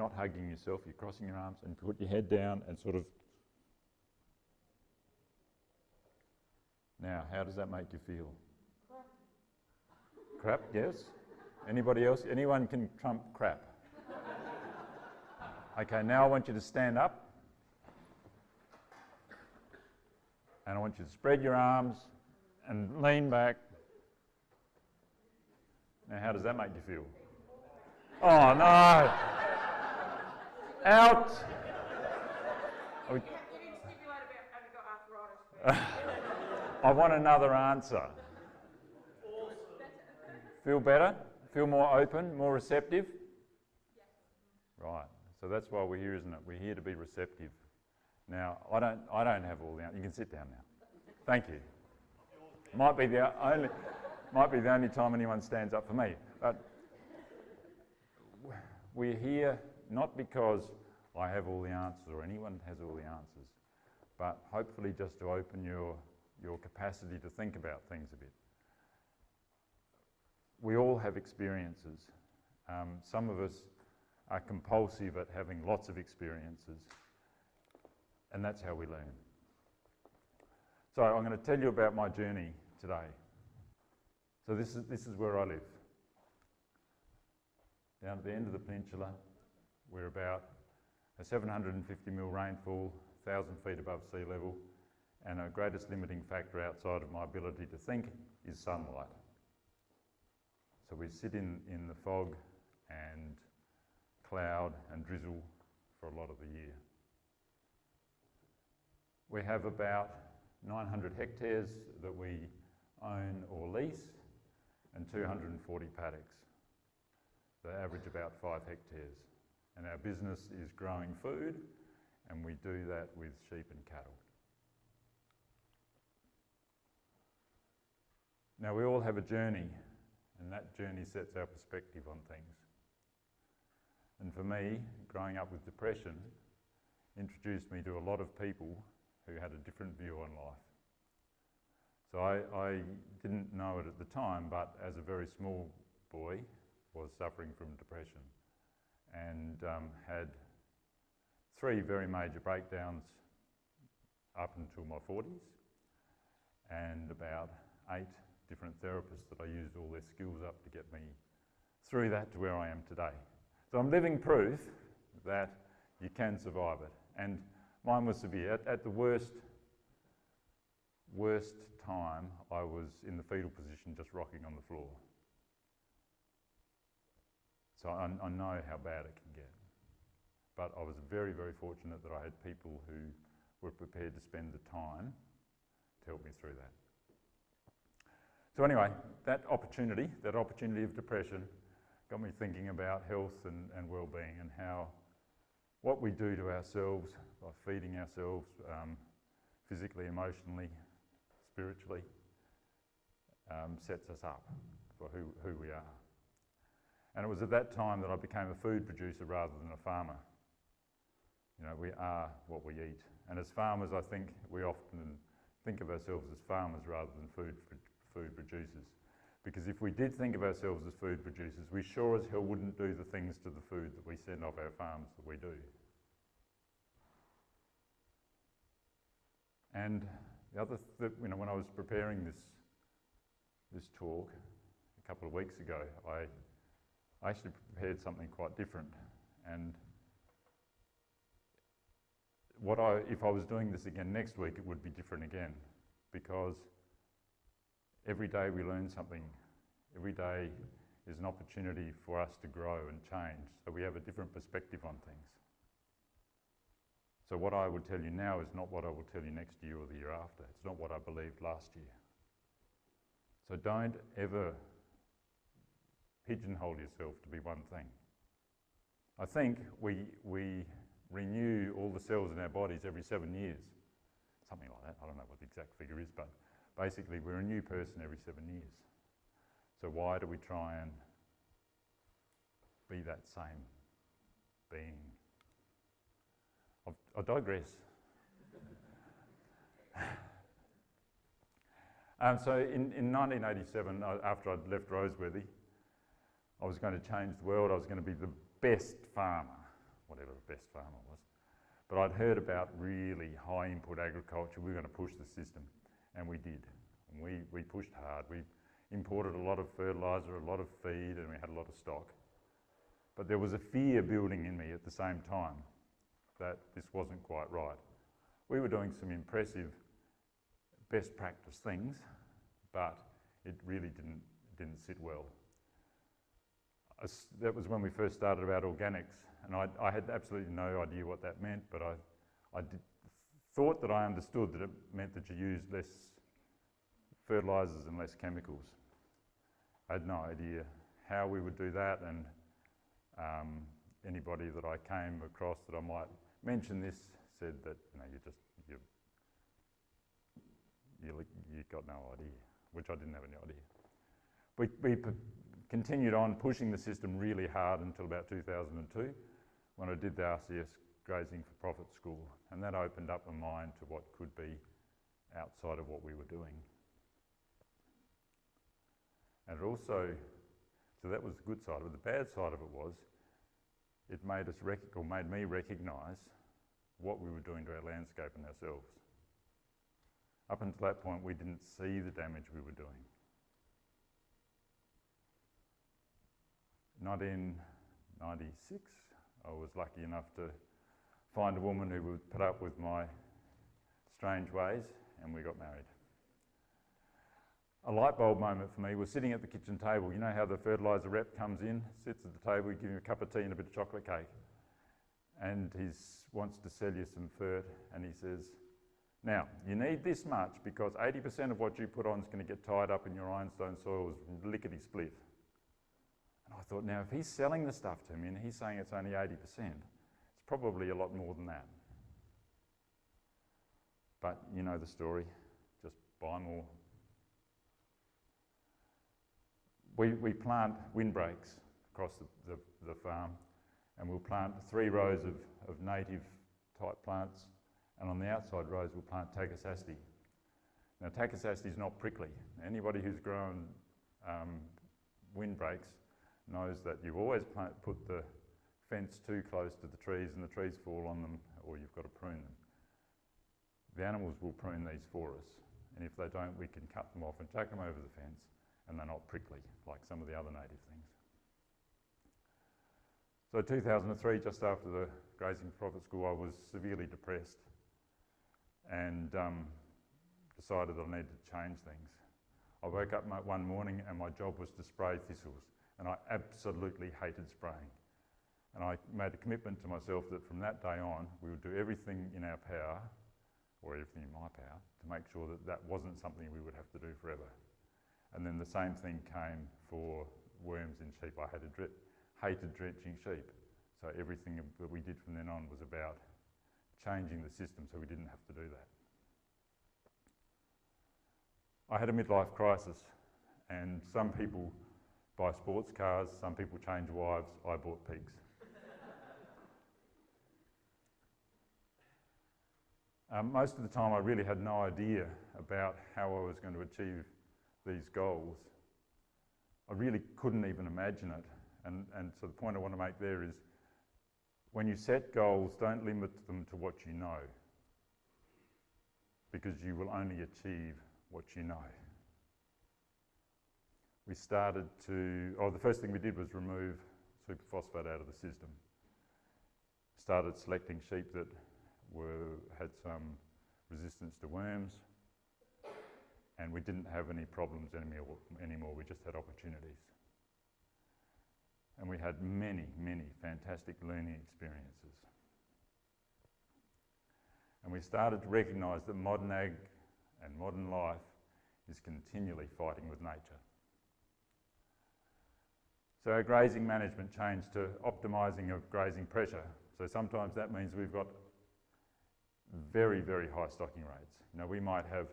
not hugging yourself, you're crossing your arms and put your head down and sort of... Now, how does that make you feel? Crap, yes? Anybody else? Anyone can trump crap. Okay, now I want you to stand up. And I want you to spread your arms and lean back. Now, how does that make you feel? Oh, no! Out! I want another answer. Feel better? Feel more open, more receptive? Right. So that's why we're here, isn't it? We're here to be receptive. Now, I don't have all the answers. You can sit down now. Thank you. Might be the only time anyone stands up for me. But we're here not because I have all the answers or anyone has all the answers, but hopefully just to open your capacity to think about things a bit. We all have experiences. Some of us are compulsive at having lots of experiences, and that's how we learn. So I'm going to tell you about my journey today. So this is where I live. Down at the end of the peninsula, we're about a 750 mil rainfall, 1,000 feet above sea level, and our greatest limiting factor outside of my ability to think is sunlight. So we sit in the fog and cloud and drizzle for a lot of the year. We have about 900 hectares that we own or lease and 240 paddocks. They average about 5 hectares. And our business is growing food, and we do that with sheep and cattle. Now, we all have a journey, and that journey sets our perspective on things. And for me, growing up with depression introduced me to a lot of people who had a different view on life. So I didn't know it at the time, but as a very small boy, was suffering from depression and had 3 very major breakdowns up until my 40s, and about 8 different therapists that I used all their skills up to get me through that to where I am today. So I'm living proof that you can survive it. And mine was severe. At the worst time, I was in the fetal position, just rocking on the floor. So I know how bad it can get. But I was very, very fortunate that I had people who were prepared to spend the time to help me through that. So anyway, that opportunity of depression got me thinking about health and well-being and how what we do to ourselves by feeding ourselves physically, emotionally, spiritually, sets us up for who we are. And it was at that time that I became a food producer rather than a farmer. You know, we are what we eat. And as farmers, I think we often think of ourselves as farmers rather than food producers. Because if we did think of ourselves as food producers, we sure as hell wouldn't do the things to the food that we send off our farms that we do. And the other, when I was preparing this talk a couple of weeks ago, I actually prepared something quite different. And if I was doing this again next week, it would be different again, because every day we learn something. Every day is an opportunity for us to grow and change, so we have a different perspective on things. So what I would tell you now is not what I will tell you next year or the year after. It's not what I believed last year. So don't ever pigeonhole yourself to be one thing. I think we renew all the cells in our bodies every 7 years. Something like that. I don't know what the exact figure is, but basically we're a new person every 7 years. So why do we try and be that same being? I digress. So in 1987, after I'd left Roseworthy, I was going to change the world. I was going to be the best farmer. whatever the best farmer was. But I'd heard about really high input agriculture. We were going to push the system, and we did. And we pushed hard. We imported a lot of fertiliser, a lot of feed, and we had a lot of stock. But there was a fear building in me at the same time that this wasn't quite right. We were doing some impressive best practice things, but it really didn't sit well. That was when we first started about organics, and I had absolutely no idea what that meant, but I thought that I understood that it meant that you used less fertilisers and less chemicals. I had no idea how we would do that, and anybody that I came across that I might mention this said that you got no idea, which I didn't have any idea. We continued on pushing the system really hard until about 2002, when I did the RCS Grazing for Profit School, and that opened up my mind to what could be outside of what we were doing. And it also, so that was the good side of it. The bad side of it was, it made me recognise what we were doing to our landscape and ourselves. Up until that point, we didn't see the damage we were doing. 1996, I was lucky enough to find a woman who would put up with my strange ways, and we got married. A light bulb moment for me was sitting at the kitchen table. You know how the fertiliser rep comes in, sits at the table, you give him a cup of tea and a bit of chocolate cake, and he wants to sell you some fert, and he says, now, you need this much because 80% of what you put on is going to get tied up in your ironstone soils, lickety-split. And I thought, now if he's selling the stuff to me and he's saying it's only 80%, it's probably a lot more than that. But you know the story, just buy more. We plant windbreaks across the farm, and we'll plant 3 rows of native type plants, and on the outside rows we'll plant Tachycasti. Now Tachycasti is not prickly. Anybody who's grown windbreaks knows that you've always put the fence too close to the trees and the trees fall on them, or you've got to prune them. The animals will prune these for us, and if they don't, we can cut them off and chuck them over the fence, and they're not prickly like some of the other native things. So 2003, just after the Grazing for Profit School, I was severely depressed and decided that I needed to change things. I woke up one morning and my job was to spray thistles, and I absolutely hated spraying. And I made a commitment to myself that from that day on, we would do everything in our power, or everything in my power, to make sure that that wasn't something we would have to do forever. And then the same thing came for worms in sheep. I hated drenching sheep. So everything that we did from then on was about changing the system so we didn't have to do that. I had a midlife crisis, and some people buy sports cars, some people change wives, I bought pigs. Most of the time I really had no idea about how I was going to achieve these goals. I really couldn't even imagine it. And so the point I want to make there is, when you set goals, don't limit them to what you know, because you will only achieve what you know. We started the first thing we did was remove superphosphate out of the system. Started selecting sheep that had some resistance to worms, and we didn't have any problems anymore. We just had opportunities. And we had many, many fantastic learning experiences. And we started to recognise that modern ag and modern life is continually fighting with nature. So our grazing management changed to optimising of grazing pressure. So sometimes that means we've got very, very high stocking rates. You know, we might have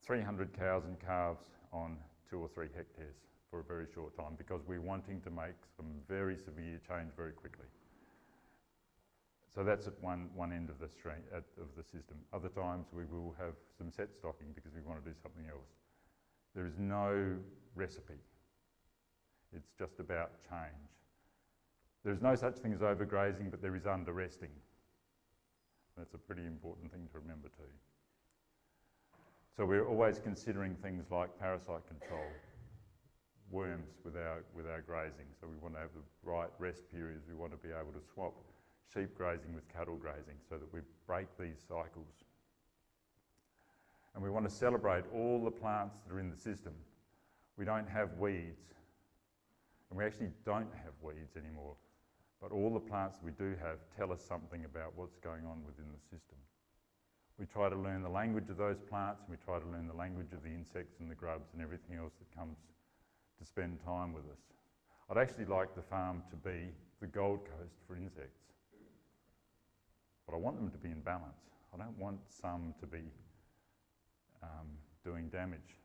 300 cows and calves on 2 or 3 hectares for a very short time, because we're wanting to make some very severe change very quickly. So that's at one end of the system. Other times we will have some set stocking because we want to do something else. There is no recipe. It's just about change. There's no such thing as overgrazing, but there is underresting. That's a pretty important thing to remember too. So we're always considering things like parasite control, worms with our grazing. So we want to have the right rest periods. We want to be able to swap sheep grazing with cattle grazing so that we break these cycles. And we want to celebrate all the plants that are in the system. We don't have weeds, and we actually don't have weeds anymore. But all the plants that we do have tell us something about what's going on within the system. We try to learn the language of those plants, and we try to learn the language of the insects and the grubs and everything else that comes to spend time with us. I'd actually like the farm to be the Gold Coast for insects. But I want them to be in balance. I don't want some to be doing damage.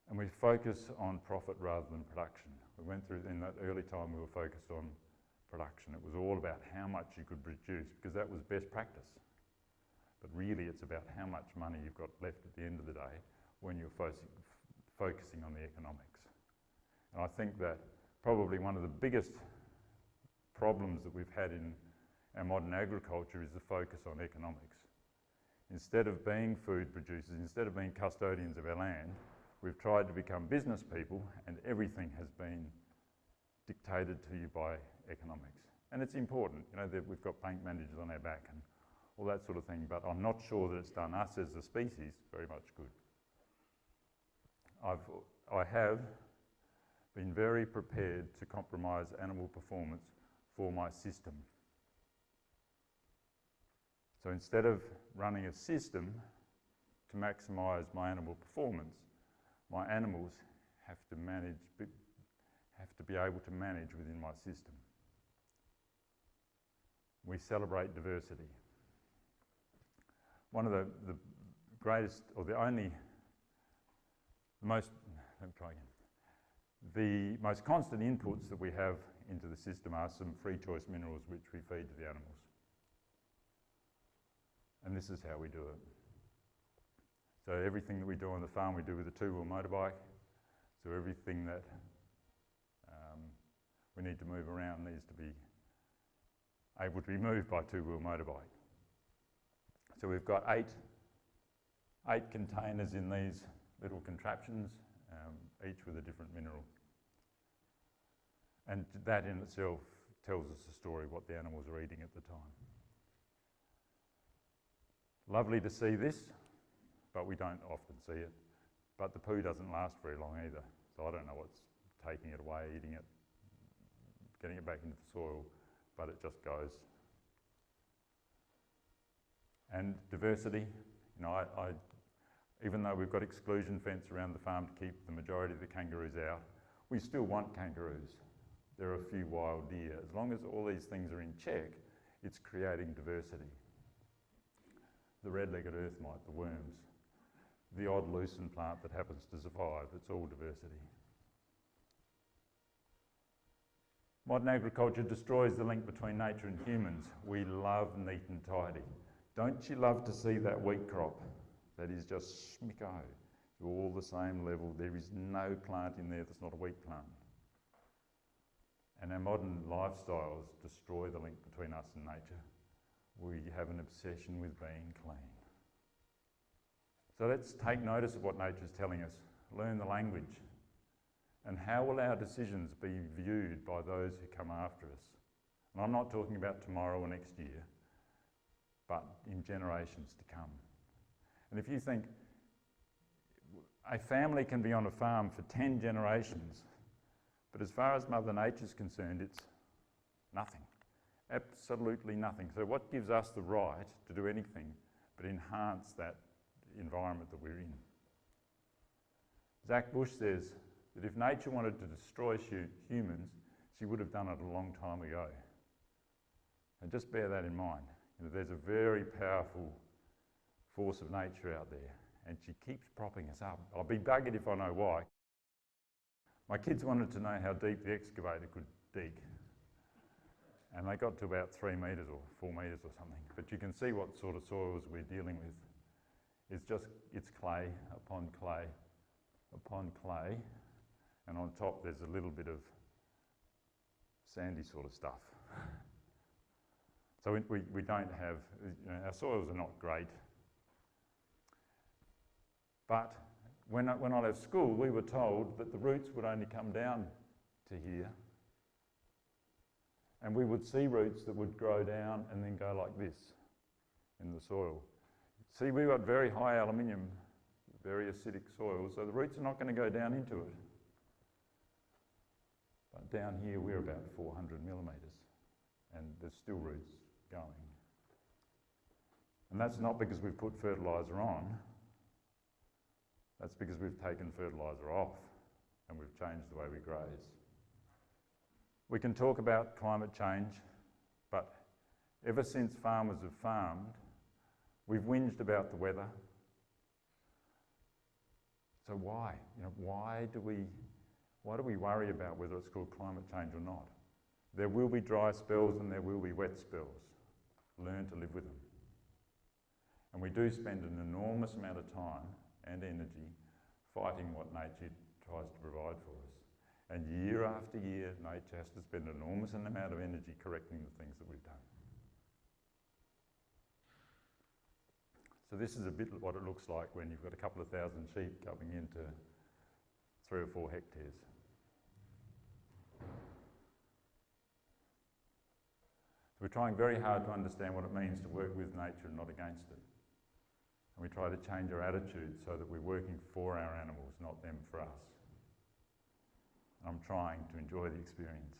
And we focus on profit rather than production. We went through, in that early time, we were focused on production. It was all about how much you could produce, because that was best practice. But really it's about how much money you've got left at the end of the day when you're focusing on the economics. And I think that probably one of the biggest problems that we've had in our modern agriculture is the focus on economics. Instead of being food producers, instead of being custodians of our land, we've tried to become business people, and everything has been dictated to you by economics. And it's important, you know, that we've got bank managers on our back and all that sort of thing, but I'm not sure that it's done us as a species very much good. I have been very prepared to compromise animal performance for my system. So instead of running a system to maximise my animal performance, my animals have to be able to manage within my system. We celebrate diversity. One of the greatest, or the most constant inputs that we have into the system are some free choice minerals which we feed to the animals. And this is how we do it. So everything that we do on the farm we do with a two-wheel motorbike. So everything that we need to move around needs to be able to be moved by a two-wheel motorbike. So we've got eight containers in these little contraptions, each with a different mineral. And that in itself tells us a story of what the animals are eating at the time. Lovely to see this, but we don't often see it. But the poo doesn't last very long either. So I don't know what's taking it away, eating it, getting it back into the soil, but it just goes. And diversity, you know, even though we've got exclusion fence around the farm to keep the majority of the kangaroos out, we still want kangaroos. There are a few wild deer. As long as all these things are in check, it's creating diversity. The red-legged earth mite, the worms, the odd lucerne plant that happens to survive, it's all diversity. Modern agriculture destroys the link between nature and humans. We love neat and tidy. Don't you love to see that wheat crop that is just smicko, all the same level? There is no plant in there that's not a wheat plant. And our modern lifestyles destroy the link between us and nature. We have an obsession with being clean. So let's take notice of what nature's telling us, learn the language, and how will our decisions be viewed by those who come after us? And I'm not talking about tomorrow or next year, but in generations to come. And if you think a family can be on a farm for 10 generations, but as far as Mother Nature's concerned, it's nothing. Absolutely nothing. So what gives us the right to do anything but enhance that environment that we're in? Zach Bush says that if nature wanted to destroy humans, she would have done it a long time ago. And just bear that in mind. You know, there's a very powerful force of nature out there, and she keeps propping us up. I'll be buggered if I know why. My kids wanted to know how deep the excavator could dig. And they got to about 3 metres or 4 metres or something. But you can see what sort of soils we're dealing with. It's clay upon clay upon clay. And on top there's a little bit of sandy sort of stuff. So we don't have, our soils are not great. But when I left school, we were told that the roots would only come down to here. And we would see roots that would grow down and then go like this in the soil. See, we've got very high aluminium, very acidic soil, so the roots are not going to go down into it. But down here we're about 400 millimetres and there's still roots going. And that's not because we've put fertiliser on, that's because we've taken fertiliser off and we've changed the way we graze. We can talk about climate change, but ever since farmers have farmed, we've whinged about the weather. So why? Why do we worry about whether it's called climate change or not? There will be dry spells and there will be wet spells. Learn to live with them. And we do spend an enormous amount of time and energy fighting what nature tries to provide for us. And year after year, nature has to spend an enormous amount of energy correcting the things that we've done. So this is a bit what it looks like when you've got a couple of thousand sheep going into 3 or 4 hectares. So we're trying very hard to understand what it means to work with nature and not against it. And we try to change our attitude so that we're working for our animals, not them for us. I'm trying to enjoy the experience.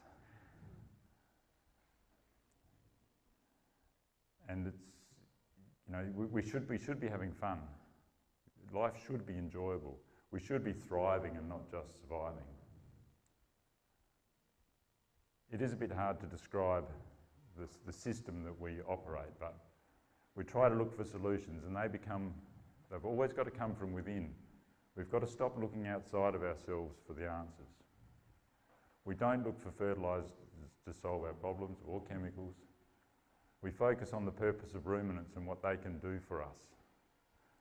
And it's, we should be having fun. Life should be enjoyable. We should be thriving and not just surviving. It is a bit hard to describe the system that we operate, but we try to look for solutions and they've always got to come from within. We've got to stop looking outside of ourselves for the answers. We don't look for fertilisers to solve our problems or chemicals. We focus on the purpose of ruminants and what they can do for us.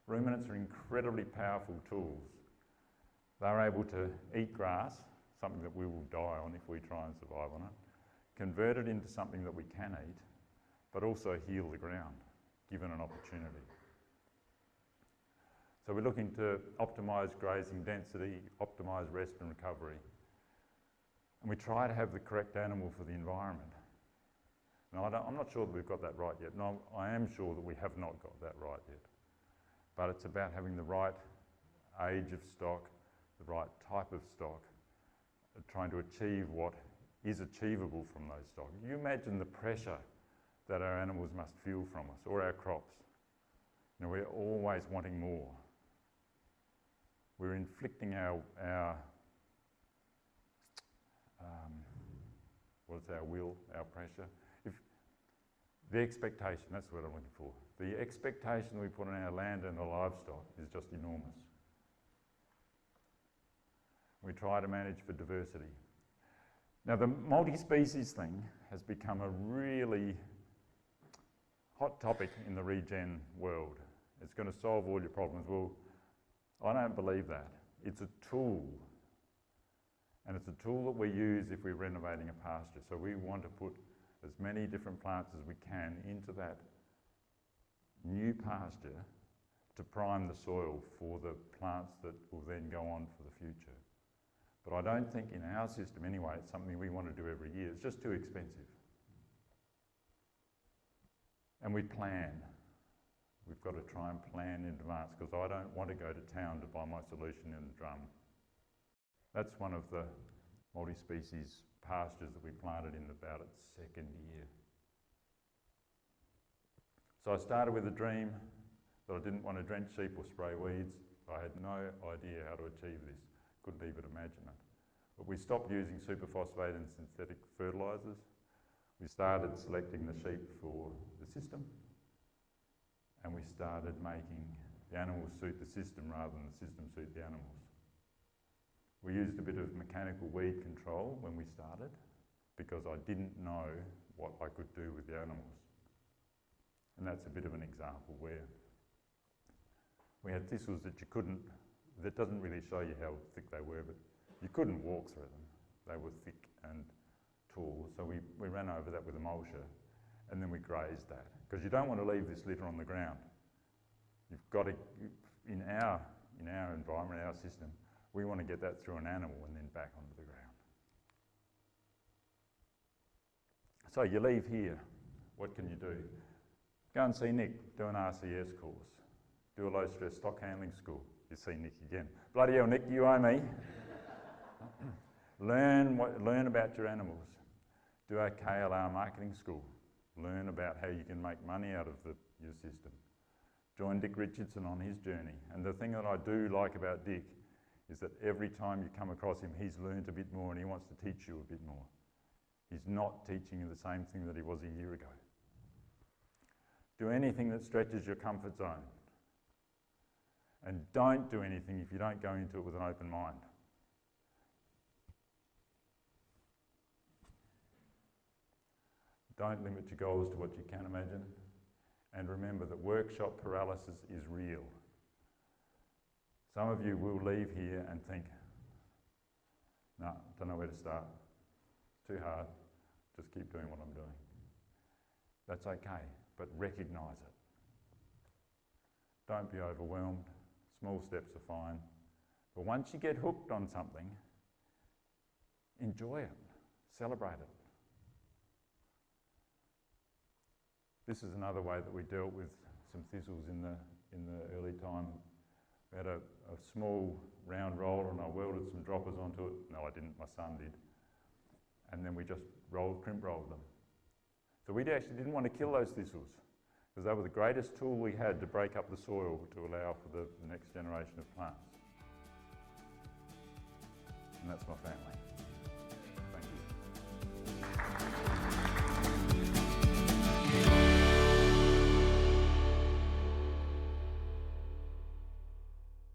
Ruminants are incredibly powerful tools. They're able to eat grass, something that we will die on if we try and survive on it, convert it into something that we can eat, but also heal the ground, given an opportunity. So we're looking to optimise grazing density, optimise rest and recovery. And we try to have the correct animal for the environment. Now, I'm not sure that we've got that right yet. No, I am sure that we have not got that right yet. But it's about having the right age of stock, the right type of stock, trying to achieve what is achievable from those stock. You imagine the pressure that our animals must feel from us, or our crops. We're always wanting more. We're inflicting our will, our pressure. The expectation, that's what I'm looking for. The expectation we put on our land and our livestock is just enormous. We try to manage for diversity. Now the multi-species thing has become a really hot topic in the regen world. It's going to solve all your problems. Well, I don't believe that. It's a tool. And it's a tool that we use if we're renovating a pasture. So we want to put as many different plants as we can into that new pasture to prime the soil for the plants that will then go on for the future. But I don't think in our system anyway, it's something we want to do every year. It's just too expensive. And we plan. We've got to try and plan in advance because I don't want to go to town to buy my solution in a drum. That's one of the multi-species pastures that we planted in about its second year. So I started with a dream that I didn't want to drench sheep or spray weeds. I had no idea how to achieve this, couldn't even imagine it. But we stopped using superphosphate and synthetic fertilisers. We started selecting the sheep for the system, and we started making the animals suit the system rather than the system suit the animals. We used a bit of mechanical weed control when we started because I didn't know what I could do with the animals. And that's a bit of an example where we had thistles that that doesn't really show you how thick they were, but you couldn't walk through them. They were thick and full, so we ran over that with a mulcher, and then we grazed that. Because you don't want to leave this litter on the ground. You've got to, in our environment, our system, we want to get that through an animal and then back onto the ground. So you leave here, what can you do? Go and see Nick, do an RCS course. Do a low stress stock handling school. You see Nick again. Bloody hell, Nick, you owe me. Learn about your animals. Do a KLR marketing school. Learn about how you can make money out of your system. Join Dick Richardson on his journey. And the thing that I do like about Dick is that every time you come across him, he's learned a bit more and he wants to teach you a bit more. He's not teaching you the same thing that he was a year ago. Do anything that stretches your comfort zone. And don't do anything if you don't go into it with an open mind. Don't limit your goals to what you can imagine. And remember that workshop paralysis is real. Some of you will leave here and think, no, don't know where to start. It's too hard. Just keep doing what I'm doing. That's okay, but recognise it. Don't be overwhelmed. Small steps are fine. But once you get hooked on something, enjoy it. Celebrate it. This is another way that we dealt with some thistles in the early time. We had a small round roller and I welded some droppers onto it. No, I didn't, my son did. And then we just crimp rolled them. So we actually didn't want to kill those thistles because they were the greatest tool we had to break up the soil to allow for the next generation of plants. And that's my family. Thank you.